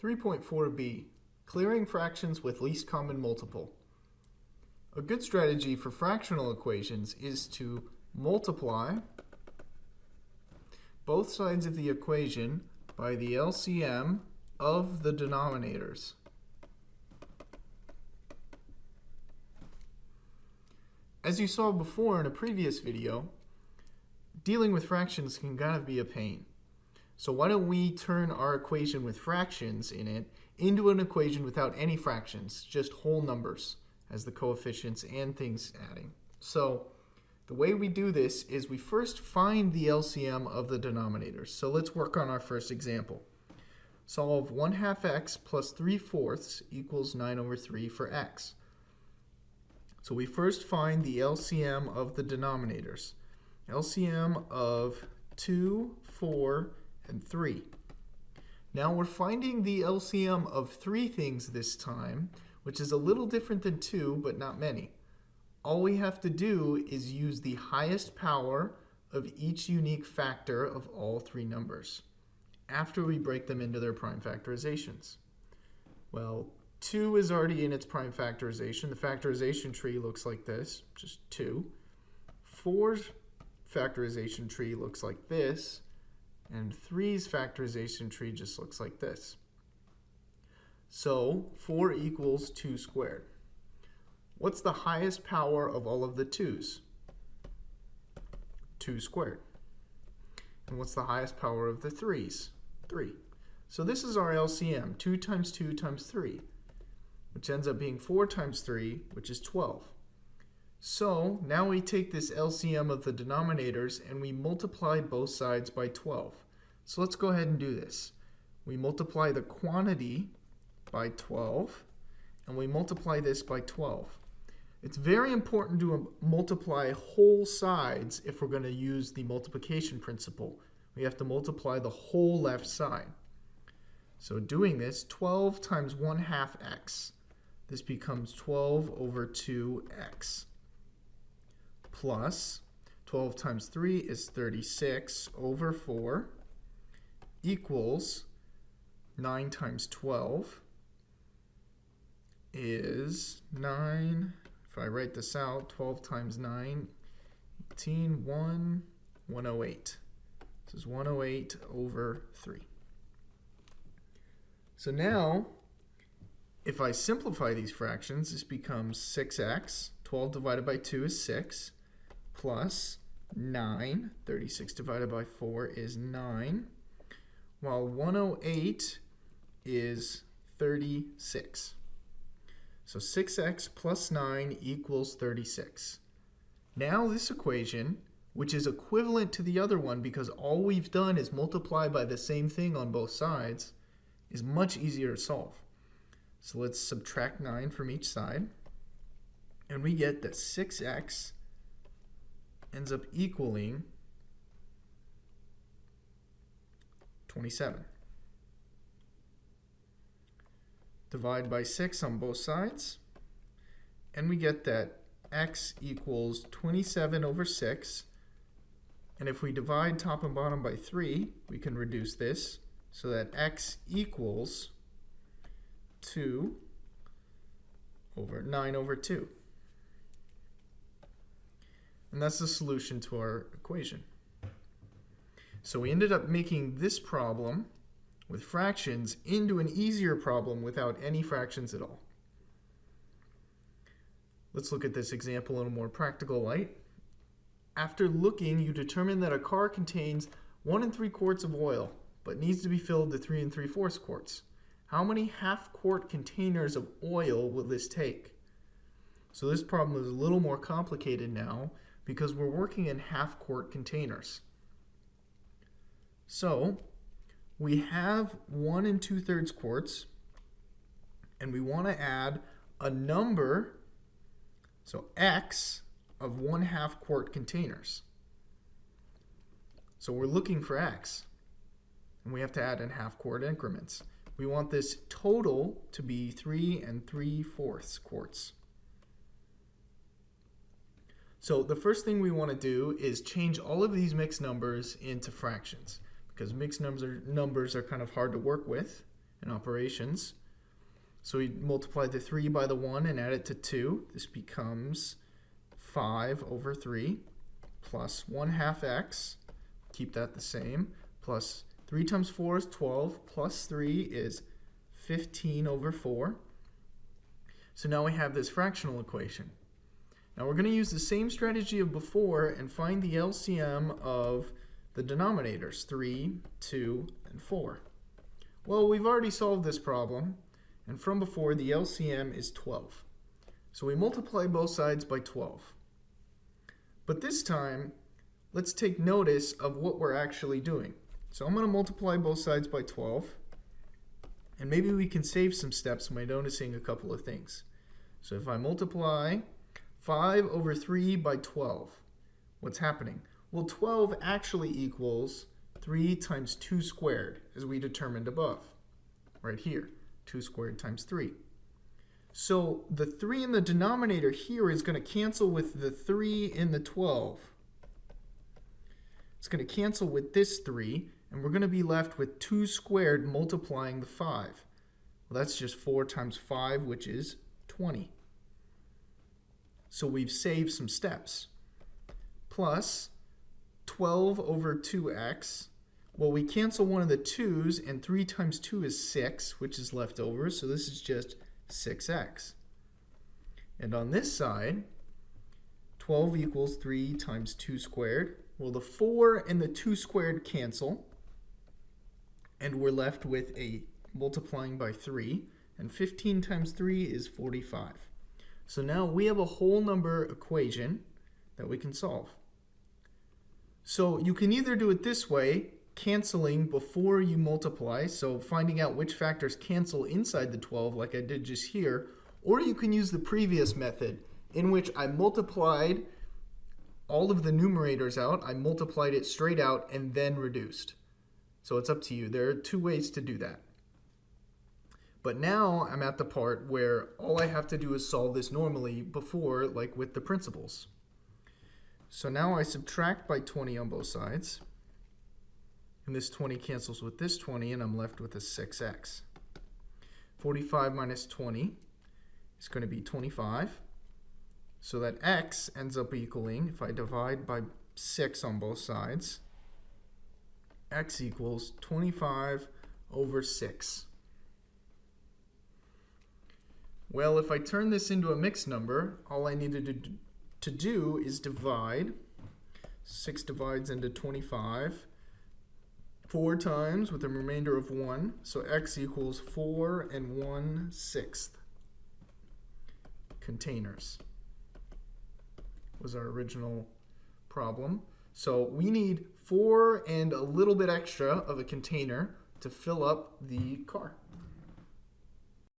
3.4b, clearing fractions with least common multiple. A good strategy for fractional equations is to multiply both sides of the equation by the LCM of the denominators. As you saw before in a previous video, dealing with fractions can kind of be a pain. So why don't we turn our equation with fractions in it into an equation without any fractions, just whole numbers as the coefficients and things adding. So the way we do this is we first find the LCM of the denominators. So let's work on our first example. Solve 1/2 x plus 3/4 equals 9/3 for x. So we first find the LCM of the denominators. LCM of 2, 4, and 3. Now we're finding the LCM of 3 things this time, which is a little different than 2, but not many. All we have to do is use the highest power of each unique factor of all 3 numbers after we break them into their prime factorizations. Well, 2 is already in its prime factorization. The factorization tree looks like this, just 2. 4's factorization tree looks like this, and 3's factorization tree just looks like this. So 4 equals 2 squared. What's the highest power of all of the 2's? 2 squared. And what's the highest power of the 3's? 3. So this is our LCM, 2 times 2 times 3, which ends up being 4 times 3, which is 12. So now we take this LCM of the denominators and we multiply both sides by 12. So let's go ahead and do this. We multiply the quantity by 12 and we multiply this by 12. It's very important to multiply whole sides if we're going to use the multiplication principle. We have to multiply the whole left side. So doing this, 12 times 1/2 x. This becomes 12 over 2x. Plus 12 times 3 is 36 over 4 equals 9 times 12 is 9. If I write this out, 12 times 9, 18, 108. This is 108 over 3. So now, if I simplify these fractions, this becomes 6x. 12 divided by 2 is 6. Plus 9. 36 divided by 4 is 9. While 108 is 36. So 6x plus 9 equals 36. Now this equation, which is equivalent to the other one because all we've done is multiply by the same thing on both sides, is much easier to solve. So let's subtract 9 from each side. And we get that 6x ends up equaling 27. Divide by 6 on both sides, and we get that x equals 27 over 6. And if we divide top and bottom by 3, we can reduce this so that x equals 9 over 2. And that's the solution to our equation. So we ended up making this problem with fractions into an easier problem without any fractions at all. Let's look at this example in a more practical light. After looking, you determine that a car contains 1 3 quarts of oil, but needs to be filled to 3 3/4 quarts. How many half-quart containers of oil will this take? So this problem is a little more complicated now because we're working in half-quart containers. So we have 1 2/3 quarts, and we want to add a number, so x, of 1/2 quart containers. So we're looking for x, and we have to add in half-quart increments. We want this total to be 3 3/4 quarts. So the first thing we want to do is change all of these mixed numbers into fractions, because mixed numbers are kind of hard to work with, in operations. So we multiply the 3 by the 1 and add it to 2. This becomes 5 over 3 plus 1/2 x, keep that the same, plus 3 times 4 is 12, plus 3 is 15 over 4. So now we have this fractional equation. Now we're going to use the same strategy of before and find the LCM of the denominators, 3, 2, and 4. Well, we've already solved this problem, and from before the LCM is 12. So we multiply both sides by 12. But this time, let's take notice of what we're actually doing. So I'm going to multiply both sides by 12, and maybe we can save some steps by noticing a couple of things. So if I multiply 5 over 3 by 12, what's happening? Well, 12 actually equals 3 times 2 squared, as we determined above, right here, 2 squared times 3. So the 3 in the denominator here is going to cancel with the 3 in the 12. It's going to cancel with this 3, and we're going to be left with 2 squared multiplying the 5. Well, that's just 4 times 5, which is 20. So we've saved some steps. Plus 12 over 2x. Well, we cancel one of the 2's, and 3 times 2 is 6, which is left over, so this is just 6x. And on this side, 12 equals 3 times 2 squared. Well, the 4 and the 2 squared cancel, and we're left with a multiplying by 3, and 15 times 3 is 45. So now we have a whole number equation that we can solve. So you can either do it this way, canceling before you multiply, so finding out which factors cancel inside the 12 like I did just here, or you can use the previous method in which I multiplied all of the numerators out, I multiplied it straight out and then reduced. So it's up to you. There are 2 ways to do that. But now I'm at the part where all I have to do is solve this normally before, like with the principles. So now I subtract by 20 on both sides. And this 20 cancels with this 20, and I'm left with a 6x. 45 minus 20 is going to be 25. So that x ends up equaling, if I divide by 6 on both sides, x equals 25 over 6. Well, if I turn this into a mixed number, all I needed to do is divide. 6 divides into 25 4 times with a remainder of 1. So x equals 4 and 1/6 containers was our original problem. So we need 4 and a little bit extra of a container to fill up the car.